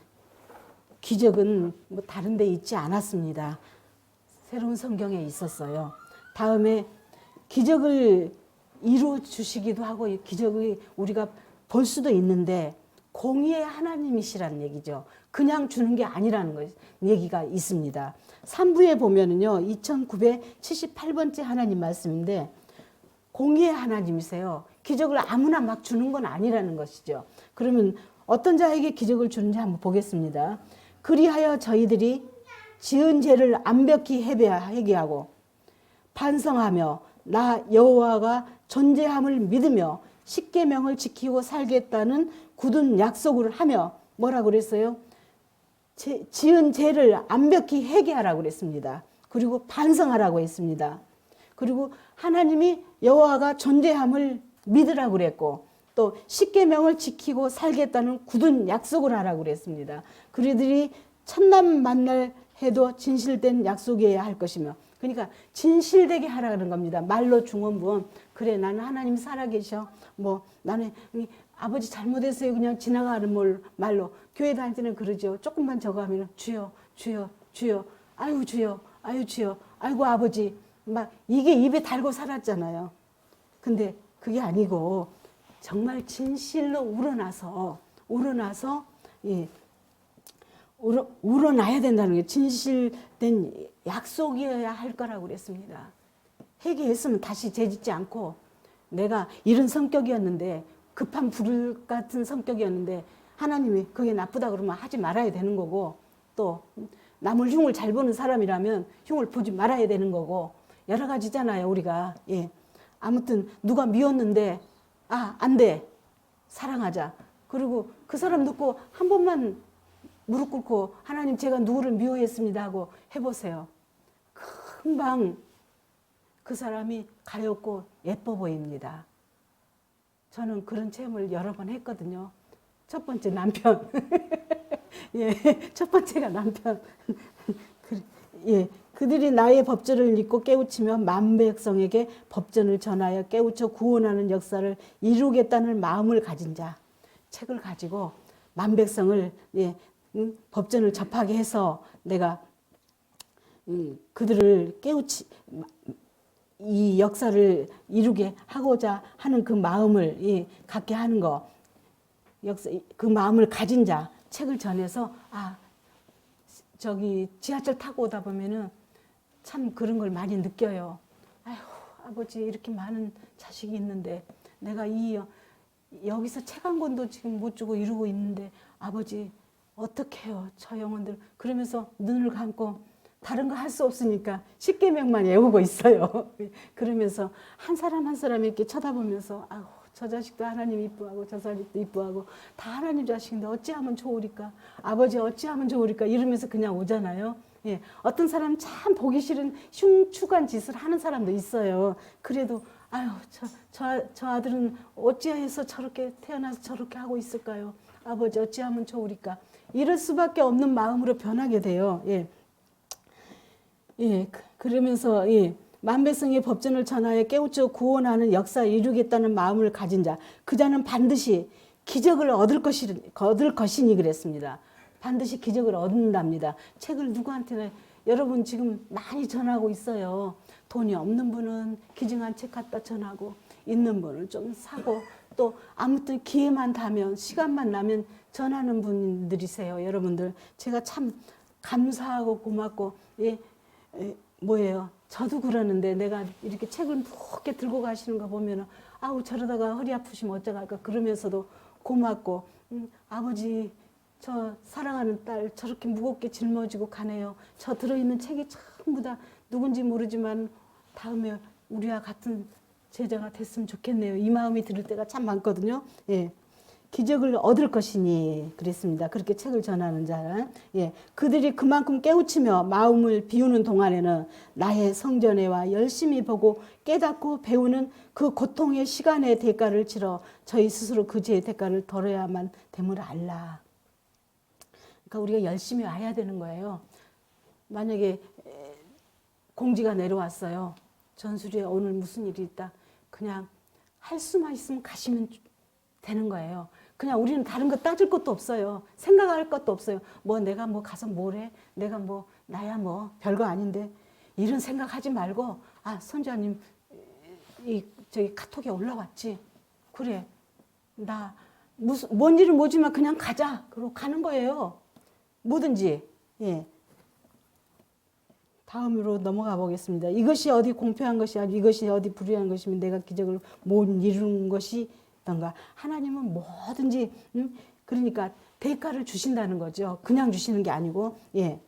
기적은 뭐 다른 데 있지 않았습니다. 새로운 성경에 있었어요. 다음에 기적을 이루어 주시기도 하고 기적이 우리가 볼 수도 있는데 공의의 하나님이시라는 얘기죠. 그냥 주는 게 아니라는 거, 얘기가 있습니다. 3부에 보면은요, 2978번째 하나님 말씀인데 공의의 하나님이세요. 기적을 아무나 막 주는 건 아니라는 것이죠. 그러면 어떤 자에게 기적을 주는지 한번 보겠습니다. 그리하여 저희들이 지은 죄를 완벽히 회개하고 반성하며 나 여호와가 존재함을 믿으며 십계명을 지키고 살겠다는 굳은 약속을 하며 뭐라고 그랬어요? 지은 죄를 완벽히 회개하라고 그랬습니다. 그리고 반성하라고 했습니다. 그리고 하나님이 여호와가 존재함을 믿으라고 그랬고 또 십계명을 지키고 살겠다는 굳은 약속을 하라고 그랬습니다. 그들이 천남 만날 해도 진실된 약속이어야 할 것이며 그러니까 진실되게 하라는 겁니다. 말로 중언부언 그래 나는 하나님 살아계셔 뭐 나는 아버지 잘못했어요 그냥 지나가는 말로 교회 다닐 때는 그러죠. 조금만 저거 하면 주여 주여 주여 아유 주여 아유 주여 아이고 아버지 막 이게 입에 달고 살았잖아요. 근데 그게 아니고 정말 진실로 우러나서 예, 우러나야 된다는 게 진실된 약속이어야 할 거라고 그랬습니다. 회개했으면 다시 죄짓지 않고 내가 이런 성격이었는데 급한 불 같은 성격이었는데 하나님이 그게 나쁘다 그러면 하지 말아야 되는 거고 또 남을 흉을 잘 보는 사람이라면 흉을 보지 말아야 되는 거고 여러 가지잖아요 우리가. 예. 아무튼 누가 미웠는데 안 돼. 사랑하자. 그리고 그 사람 듣고 한 번만 무릎 꿇고 하나님 제가 누구를 미워했습니다 하고 해보세요. 금방 그 사람이 가엾고 예뻐 보입니다. 저는 그런 체험을 여러 번 했거든요. 첫 번째 남편. 예, 첫 번째가 남편. 예, 그들이 나의 법전을 읽고 깨우치며 만백성에게 법전을 전하여 깨우쳐 구원하는 역사를 이루겠다는 마음을 가진 자. 책을 가지고 만백성을 법전을 접하게 해서 내가 그들을 이 역사를 이루게 하고자 하는 그 마음을 갖게 하는 거. 그 마음을 가진 자. 책을 전해서 저기 지하철 타고 오다 보면은 참 그런 걸 많이 느껴요. 아휴 아버지 이렇게 많은 자식이 있는데 내가 여기서 책 한 권도 지금 못 주고 이러고 있는데 아버지 어떻게 해요 저 영혼들. 그러면서 눈을 감고 다른 거 할 수 없으니까 십계명만 외우고 있어요. 그러면서 한 사람 한 사람 이렇게 쳐다보면서 아우 저 자식도 하나님 이뻐하고 저 자식도 이뻐하고 다 하나님 자식인데 어찌하면 좋으리까 아버지 어찌하면 좋으리까 이러면서 그냥 오잖아요. 예, 어떤 사람은 참 보기 싫은 흉측한 짓을 하는 사람도 있어요. 그래도 아유 저 아들은 어찌해서 저렇게 태어나서 저렇게 하고 있을까요? 아버지 어찌하면 좋으리까 이럴 수밖에 없는 마음으로 변하게 돼요. 예, 예, 그러면서 만백성의 법전을 전하여 깨우쳐 구원하는 역사를 이루겠다는 마음을 가진 자, 그 자는 반드시 기적을 얻을 것이니 그랬습니다. 반드시 기적을 얻는답니다. 책을 누구한테나 여러분 지금 많이 전하고 있어요. 돈이 없는 분은 기증한 책 갖다 전하고 있는 분은 좀 사고 또 아무튼 기회만 나면 시간만 나면 전하는 분들이세요. 여러분들 제가 참 감사하고 고맙고 뭐예요. 저도 그러는데 내가 이렇게 책을 무겁게 들고 가시는 거 보면 아우 저러다가 허리 아프시면 어쩌갈까 그러면서도 고맙고 아버지 저 사랑하는 딸 저렇게 무겁게 짊어지고 가네요. 저 들어있는 책이 전부 다 누군지 모르지만 다음에 우리와 같은 제자가 됐으면 좋겠네요. 이 마음이 들을 때가 참 많거든요. 예. 기적을 얻을 것이니 그랬습니다. 그렇게 책을 전하는 자는 예, 그들이 그만큼 깨우치며 마음을 비우는 동안에는 나의 성전에와 열심히 보고 깨닫고 배우는 그 고통의 시간의 대가를 치러 저희 스스로 그 죄의 대가를 덜어야만 됨을 알라. 그러니까 우리가 열심히 와야 되는 거예요. 만약에 공지가 내려왔어요. 전술에 오늘 무슨 일이 있다. 그냥 할 수만 있으면 가시면 되는 거예요. 그냥 우리는 다른 거 따질 것도 없어요. 생각할 것도 없어요. 뭐 내가 뭐 가서 뭘 해? 내가 뭐 나야 뭐 별거 아닌데 이런 생각하지 말고 아 선자님 이 저기 카톡에 올라왔지. 그래 나 무슨 뭔 일은 모지만 그냥 가자. 그러고 가는 거예요. 뭐든지 예. 다음으로 넘어가 보겠습니다. 이것이 어디 공평한 것이 아니고 이것이 어디 불의한 것이면 내가 기적을 못 이루는 것이 던가 하나님은 뭐든지 그러니까 대가를 주신다는 거죠. 그냥 주시는 게 아니고 예.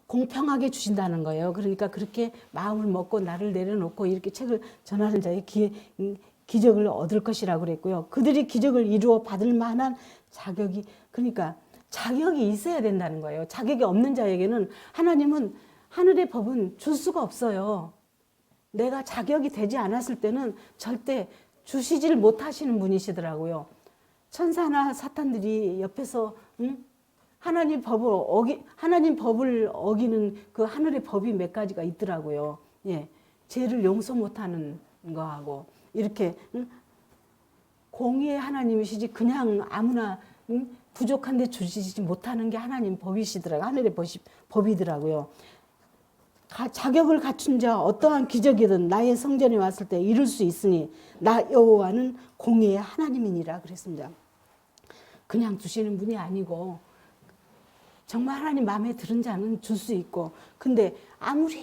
공평하게 주신다는 거예요. 그러니까 그렇게 마음을 먹고 나를 내려놓고 이렇게 책을 전하는 자의 기적을 얻을 것이라고 그랬고요. 그들이 기적을 이루어 받을 만한 자격이 그러니까 자격이 있어야 된다는 거예요. 자격이 없는 자에게는 하나님은 하늘의 법은 줄 수가 없어요. 내가 자격이 되지 않았을 때는 절대 주시질 못하시는 분이시더라고요. 천사나 사탄들이 옆에서 하나님 법을 어기는 그 하늘의 법이 몇 가지가 있더라고요. 예, 죄를 용서 못하는 거하고 이렇게 공의의 하나님이시지 그냥 아무나 부족한데 주시지 못하는 게 하나님 법이시더라고요. 하늘의 법이더라고요. 자격을 갖춘 자 어떠한 기적이든 나의 성전에 왔을 때 이룰 수 있으니 나 여호와는 공의의 하나님이니라 그랬습니다. 그냥 주시는 분이 아니고 정말 하나님 마음에 드는 자는 줄 수 있고 근데 아무리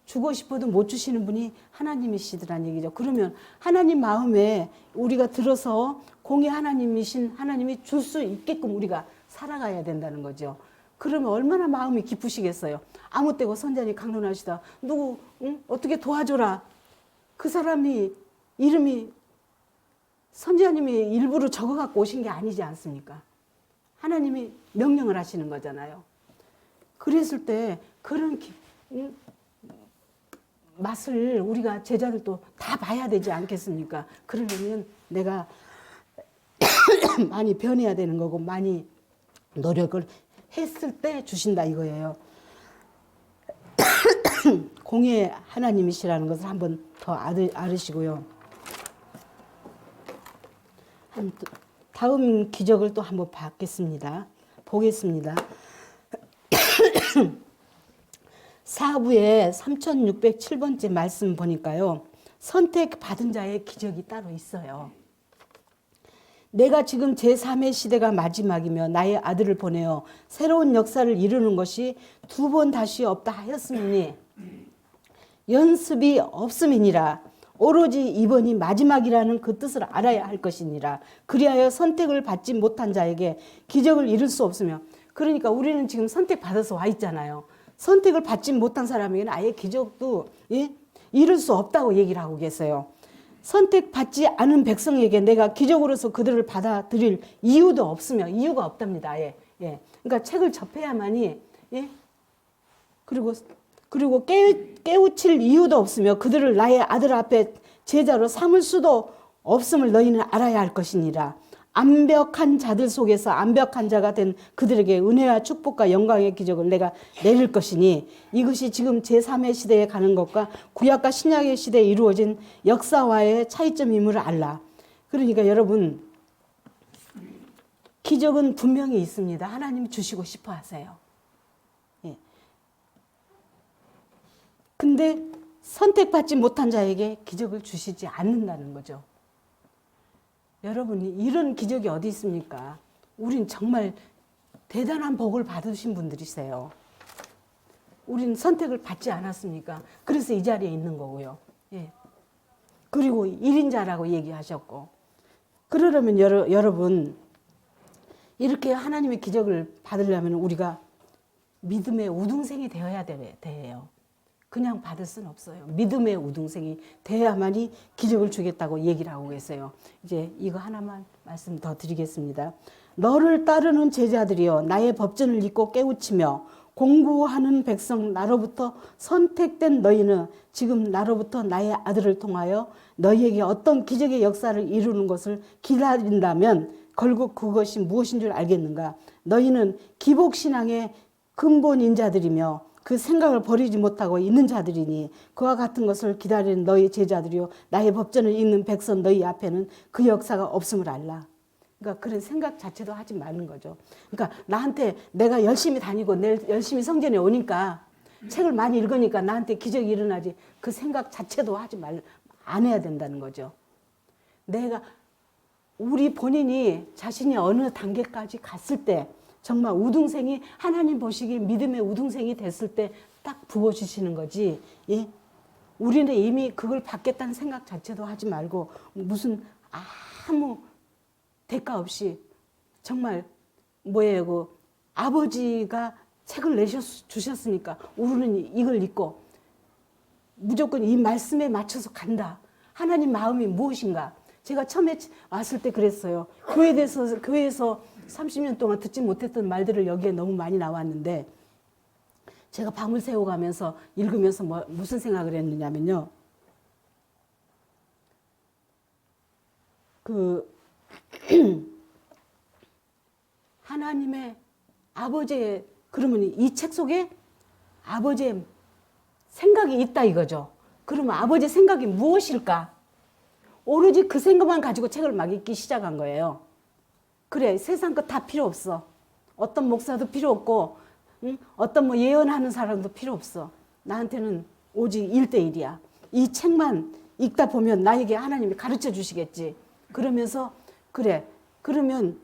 주고 싶어도 못 주시는 분이 하나님이시더란 얘기죠. 그러면 하나님 마음에 우리가 들어서 공의 하나님이신 하나님이 줄 수 있게끔 우리가 살아가야 된다는 거죠. 그러면 얼마나 마음이 기쁘시겠어요. 아무 때고 선자님 강론하시다. 누구 어떻게 도와줘라. 그 사람이 이름이 선자님이 일부러 적어갖고 오신 게 아니지 않습니까? 하나님이 명령을 하시는 거잖아요. 그랬을 때 그런 맛을 우리가 제자들도 다 봐야 되지 않겠습니까? 그러려면 내가 많이 변해야 되는 거고 많이 노력을 했을 때 주신다 이거예요. 공의 하나님이시라는 것을 한번 더 알으시고요. 다음 기적을 또 한번 보겠습니다. 사부의 3607번째 말씀 보니까요. 선택받은 자의 기적이 따로 있어요. 내가 지금 제3의 시대가 마지막이며 나의 아들을 보내어 새로운 역사를 이루는 것이 두 번 다시 없다 하였으니 연습이 없음이니라. 오로지 이번이 마지막이라는 그 뜻을 알아야 할 것이니라. 그리하여 선택을 받지 못한 자에게 기적을 이룰 수 없으며 그러니까 우리는 지금 선택받아서 와 있잖아요. 선택을 받지 못한 사람에게는 아예 기적도 이룰 수 없다고 얘기를 하고 계세요. 선택받지 않은 백성에게 내가 기적으로서 그들을 받아들일 이유도 없으며 이유가 없답니다. 예. 그러니까 책을 접해야만이 그리고 깨우칠 이유도 없으며 그들을 나의 아들 앞에 제자로 삼을 수도 없음을 너희는 알아야 할 것이니라. 완벽한 자들 속에서 완벽한 자가 된 그들에게 은혜와 축복과 영광의 기적을 내가 내릴 것이니 이것이 지금 제3의 시대에 가는 것과 구약과 신약의 시대에 이루어진 역사와의 차이점임을 알라. 그러니까 여러분 기적은 분명히 있습니다. 하나님이 주시고 싶어 하세요. 근데 선택받지 못한 자에게 기적을 주시지 않는다는 거죠. 여러분이 이런 기적이 어디 있습니까? 우린 정말 대단한 복을 받으신 분들이세요. 우린 선택을 받지 않았습니까? 그래서 이 자리에 있는 거고요. 그리고 1인자라고 얘기하셨고. 그러려면 여러분 이렇게 하나님의 기적을 받으려면 우리가 믿음의 우등생이 되어야 돼요. 그냥 받을 수는 없어요. 믿음의 우등생이 돼야만이 기적을 주겠다고 얘기를 하고 계세요. 이제 이거 하나만 말씀 더 드리겠습니다. 너를 따르는 제자들이여 나의 법전을 읽고 깨우치며 공부하는 백성 나로부터 선택된 너희는 지금 나로부터 나의 아들을 통하여 너희에게 어떤 기적의 역사를 이루는 것을 기다린다면 결국 그것이 무엇인 줄 알겠는가? 너희는 기복신앙의 근본인자들이며 그 생각을 버리지 못하고 있는 자들이니 그와 같은 것을 기다리는 너희 제자들이요 나의 법전을 읽는 백성 너희 앞에는 그 역사가 없음을 알라. 그러니까 그런 생각 자체도 하지 말는 거죠. 그러니까 나한테 내가 열심히 다니고 내일 열심히 성전에 오니까 책을 많이 읽으니까 나한테 기적이 일어나지 그 생각 자체도 안 해야 된다는 거죠. 내가 우리 본인이 자신이 어느 단계까지 갔을 때 정말 우등생이 하나님 보시기에 믿음의 우등생이 됐을 때 딱 부어주시는 거지. 예? 우리는 이미 그걸 받겠다는 생각 자체도 하지 말고 무슨 아무 대가 없이 정말 뭐예요? 그 아버지가 책을 주셨으니까 우리는 이걸 읽고 무조건 이 말씀에 맞춰서 간다. 하나님 마음이 무엇인가? 제가 처음에 왔을 때 그랬어요. 교회에서 30년 동안 듣지 못했던 말들을 여기에 너무 많이 나왔는데 제가 밤을 새워가면서 읽으면서 무슨 생각을 했느냐면요. 하나님의 아버지의 그러면 이 책 속에 아버지의 생각이 있다 이거죠. 그러면 아버지의 생각이 무엇일까? 오로지 그 생각만 가지고 책을 막 읽기 시작한 거예요. 그래 세상 것 다 필요 없어. 어떤 목사도 필요 없고 어떤 예언하는 사람도 필요 없어. 나한테는 오직 1대1이야. 이 책만 읽다 보면 나에게 하나님이 가르쳐 주시겠지. 그러면서 그래 그러면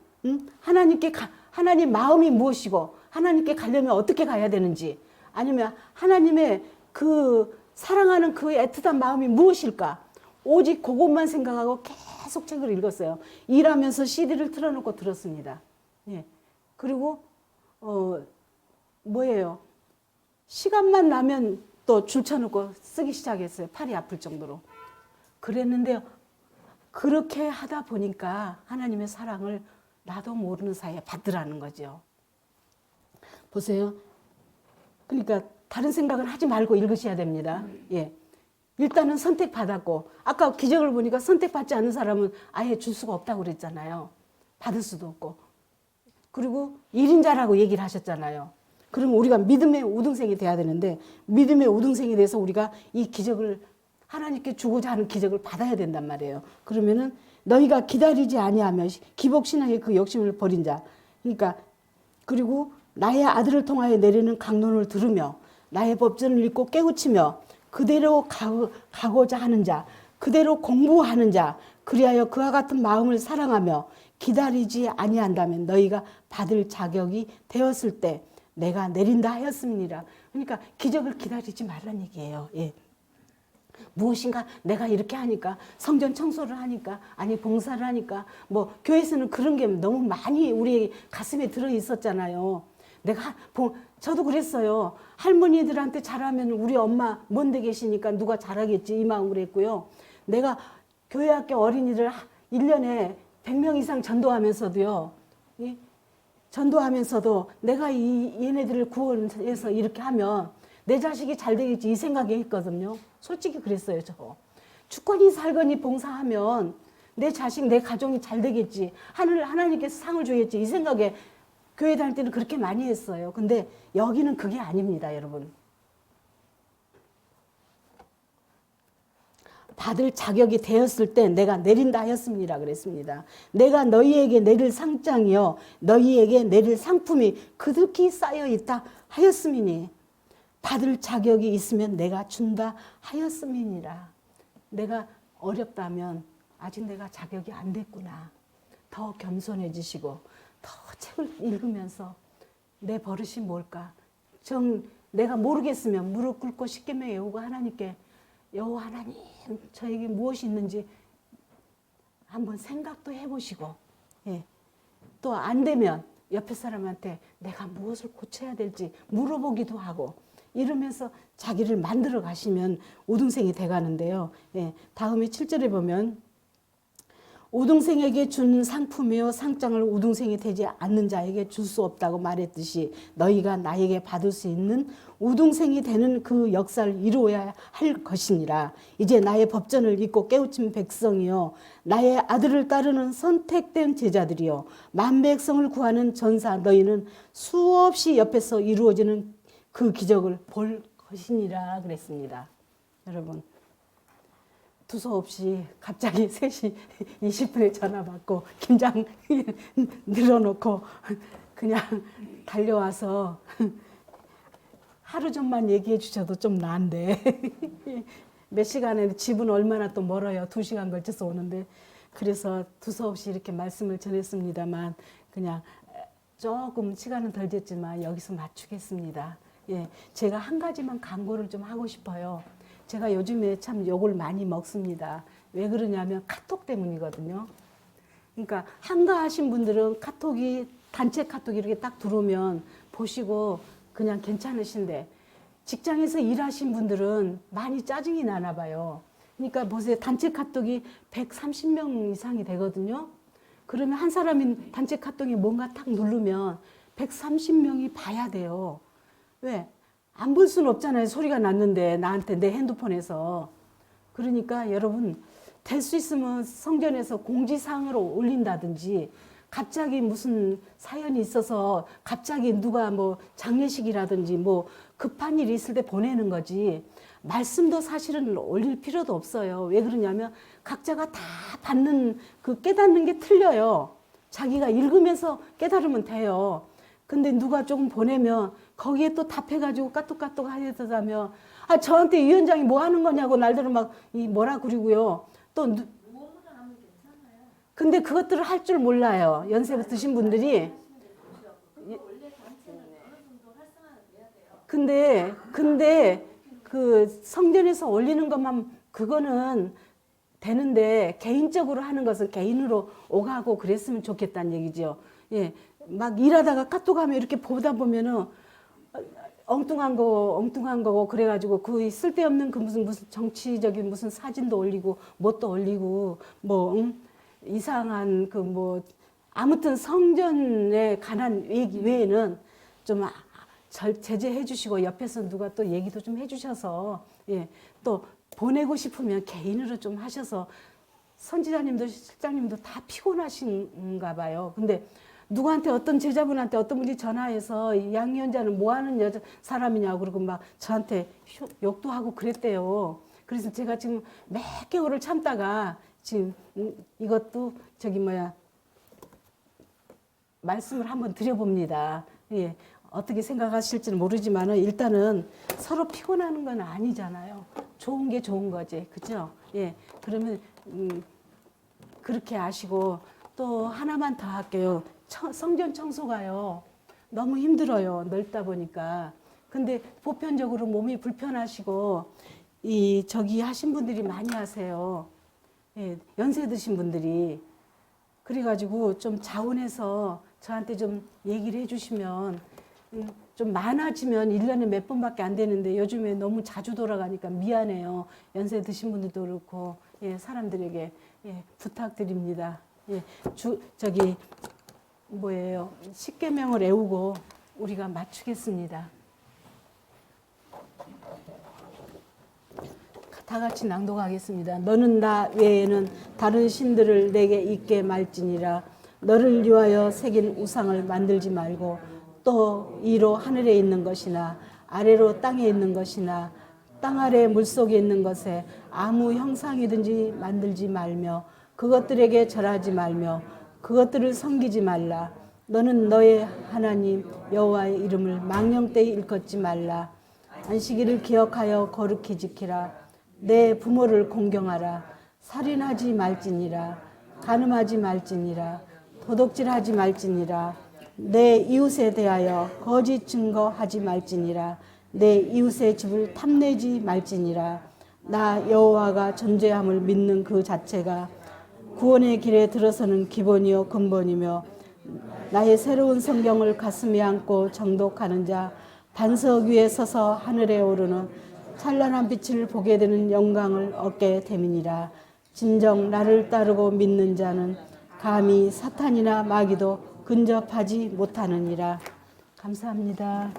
하나님 마음이 무엇이고 하나님께 가려면 어떻게 가야 되는지 아니면 하나님의 그 사랑하는 그 애틋한 마음이 무엇일까? 오직 그것만 생각하고 계속 책을 읽었어요. 일하면서 CD를 틀어놓고 들었습니다. 예. 그리고 뭐예요? 시간만 나면 또 줄쳐놓고 쓰기 시작했어요. 팔이 아플 정도로. 그랬는데 그렇게 하다 보니까 하나님의 사랑을 나도 모르는 사이에 받으라는 거죠. 보세요. 그러니까 다른 생각을 하지 말고 읽으셔야 됩니다. 예. 일단은 선택받았고 아까 기적을 보니까 선택받지 않은 사람은 아예 줄 수가 없다고 그랬잖아요. 받을 수도 없고. 그리고 1인자라고 얘기를 하셨잖아요. 그럼 우리가 믿음의 우등생이 돼야 되는데 믿음의 우등생이 돼서 우리가 이 기적을 하나님께 주고자 하는 기적을 받아야 된단 말이에요. 그러면은 너희가 기다리지 아니하며 기복신앙의 그 욕심을 버린 자. 그러니까 그리고 나의 아들을 통하여 내리는 강론을 들으며 나의 법전을 읽고 깨우치며 그대로 가고자 하는 자, 그대로 공부하는 자, 그리하여 그와 같은 마음을 사랑하며 기다리지 아니한다면 너희가 받을 자격이 되었을 때 내가 내린다 하였습니다. 그러니까 기적을 기다리지 말란 얘기예요. 예. 무엇인가 내가 이렇게 하니까 성전 청소를 하니까 아니 봉사를 하니까 교회에서는 그런 게 너무 많이 우리 가슴에 들어 있었잖아요. 저도 그랬어요. 할머니들한테 잘하면 우리 엄마 먼데 계시니까 누가 잘하겠지 이 마음으로 했고요. 내가 교회학교 어린이들 1년에 100명 이상 전도하면서도요. 전도하면서도 내가 얘네들을 구원해서 이렇게 하면 내 자식이 잘 되겠지 이 생각이 했거든요. 솔직히 그랬어요. 저 죽거니 살거니 봉사하면 내 자식 내 가정이 잘 되겠지 하나님께서 상을 주겠지 이 생각에 교회 다닐 때는 그렇게 많이 했어요. 근데 여기는 그게 아닙니다, 여러분. 받을 자격이 되었을 때 내가 내린다 하였습니다. 그랬습니다. 내가 너희에게 내릴 상장이요 너희에게 내릴 상품이 그득히 쌓여 있다 하였음이니 받을 자격이 있으면 내가 준다 하였음이니라. 내가 어렵다면 아직 내가 자격이 안 됐구나. 더 겸손해지시고 더 책을 읽으면서 내 버릇이 뭘까? 내가 모르겠으면 무릎 꿇고 십계명 외우고 하나님께 여호와 하나님 저에게 무엇이 있는지 한번 생각도 해보시고 예. 또 안 되면 옆에 사람한테 내가 무엇을 고쳐야 될지 물어보기도 하고 이러면서 자기를 만들어 가시면 우등생이 돼가는데요. 예. 다음에 7절에 보면 우등생에게 준 상품이요 상장을 우등생이 되지 않는 자에게 줄 수 없다고 말했듯이 너희가 나에게 받을 수 있는 우등생이 되는 그 역사를 이루어야 할 것이니라. 이제 나의 법전을 읽고 깨우친 백성이요 나의 아들을 따르는 선택된 제자들이요 만백성을 구하는 전사 너희는 수없이 옆에서 이루어지는 그 기적을 볼 것이니라 그랬습니다. 여러분 두서없이 갑자기 3시 20분에 전화 받고 김장 늘어놓고 그냥 달려와서 하루 전만 얘기해 주셔도 좀 나은데 몇 시간에 집은 얼마나 또 멀어요. 2시간 걸쳐서 오는데 그래서 두서없이 이렇게 말씀을 전했습니다만 그냥 조금 시간은 덜 됐지만 여기서 맞추겠습니다. 예, 제가 한 가지만 광고를 좀 하고 싶어요. 제가 요즘에 참 욕을 많이 먹습니다. 왜 그러냐면 카톡 때문이거든요. 그러니까 한가하신 분들은 카톡이 단체 카톡이 이렇게 딱 들어오면 보시고 그냥 괜찮으신데 직장에서 일하신 분들은 많이 짜증이 나나 봐요. 그러니까 보세요. 단체 카톡이 130명 이상이 되거든요. 그러면 한 사람이 단체 카톡에 뭔가 딱 누르면 130명이 봐야 돼요. 왜? 안 볼 수는 없잖아요. 소리가 났는데 나한테 내 핸드폰에서. 그러니까 여러분 될 수 있으면 성전에서 공지사항으로 올린다든지 갑자기 무슨 사연이 있어서 갑자기 누가 뭐 장례식이라든지 뭐 급한 일이 있을 때 보내는 거지 말씀도 사실은 올릴 필요도 없어요. 왜 그러냐면 각자가 다 받는 그 깨닫는 게 틀려요. 자기가 읽으면서 깨달으면 돼요. 근데 누가 조금 보내면 거기에 또 답해가지고 까똑까똑 하려다면 아 저한테 위원장이 뭐 하는 거냐고 날들은 막 이 뭐라 그러고요. 또 근데 그것들을 할 줄 몰라요. 연세 드신 분들이. 근데 그 성전에서 올리는 것만 그거는 되는데 개인적으로 하는 것은 개인으로 오가고 그랬으면 좋겠다는 얘기죠. 예. 막 일하다가 카톡 하면 이렇게 보다 보면은 엉뚱한 거고 그래가지고 그 쓸데없는 그 무슨 정치적인 무슨 사진도 올리고 뭣도 올리고 뭐 이상한 그 뭐 아무튼 성전에 관한 얘기 외에는 좀 제재해 주시고 옆에서 누가 또 얘기도 좀 해주셔서 예, 또 보내고 싶으면 개인으로 좀 하셔서 선지자님도 실장님도 다 피곤하신가 봐요. 근데 누구한테 어떤 제자분한테 어떤 분이 전화해서 양 위원장은 뭐 하는 사람이냐고 그러고 막 저한테 욕도 하고 그랬대요. 그래서 제가 지금 몇 개월을 참다가 지금 이것도 말씀을 한번 드려봅니다. 예, 어떻게 생각하실지는 모르지만 일단은 서로 피곤하는 건 아니잖아요. 좋은 게 좋은 거지, 그죠? 예, 그러면 그렇게 아시고 또 하나만 더 할게요. 성전 청소가요. 너무 힘들어요. 넓다 보니까. 근데 보편적으로 몸이 불편하시고 하신 분들이 많이 하세요. 예, 연세 드신 분들이. 그래가지고 좀 자원해서 저한테 좀 얘기를 해주시면 좀 많아지면 1년에 몇 번밖에 안 되는데 요즘에 너무 자주 돌아가니까 미안해요. 연세 드신 분들도 그렇고 예, 사람들에게 예, 부탁드립니다. 예, 십계명을 외우고 우리가 맞추겠습니다. 다 같이 낭독하겠습니다. 너는 나 외에는 다른 신들을 내게 있게 말지니라. 너를 위하여 새긴 우상을 만들지 말고 또 이로 하늘에 있는 것이나 아래로 땅에 있는 것이나 땅 아래 물속에 있는 것에 아무 형상이든지 만들지 말며 그것들에게 절하지 말며 그것들을 섬기지 말라. 너는 너의 하나님 여호와의 이름을 망령되이 일컫지 말라. 안식일을 기억하여 거룩히 지키라. 내 부모를 공경하라. 살인하지 말지니라. 간음하지 말지니라. 도둑질하지 말지니라. 내 이웃에 대하여 거짓 증거하지 말지니라. 내 이웃의 집을 탐내지 말지니라. 나 여호와가 존재함을 믿는 그 자체가 구원의 길에 들어서는 기본이요 근본이며 나의 새로운 성경을 가슴에 안고 정독하는 자 반석 위에 서서 하늘에 오르는 찬란한 빛을 보게 되는 영광을 얻게 됨이니라. 진정 나를 따르고 믿는 자는 감히 사탄이나 마귀도 근접하지 못하느니라. 감사합니다.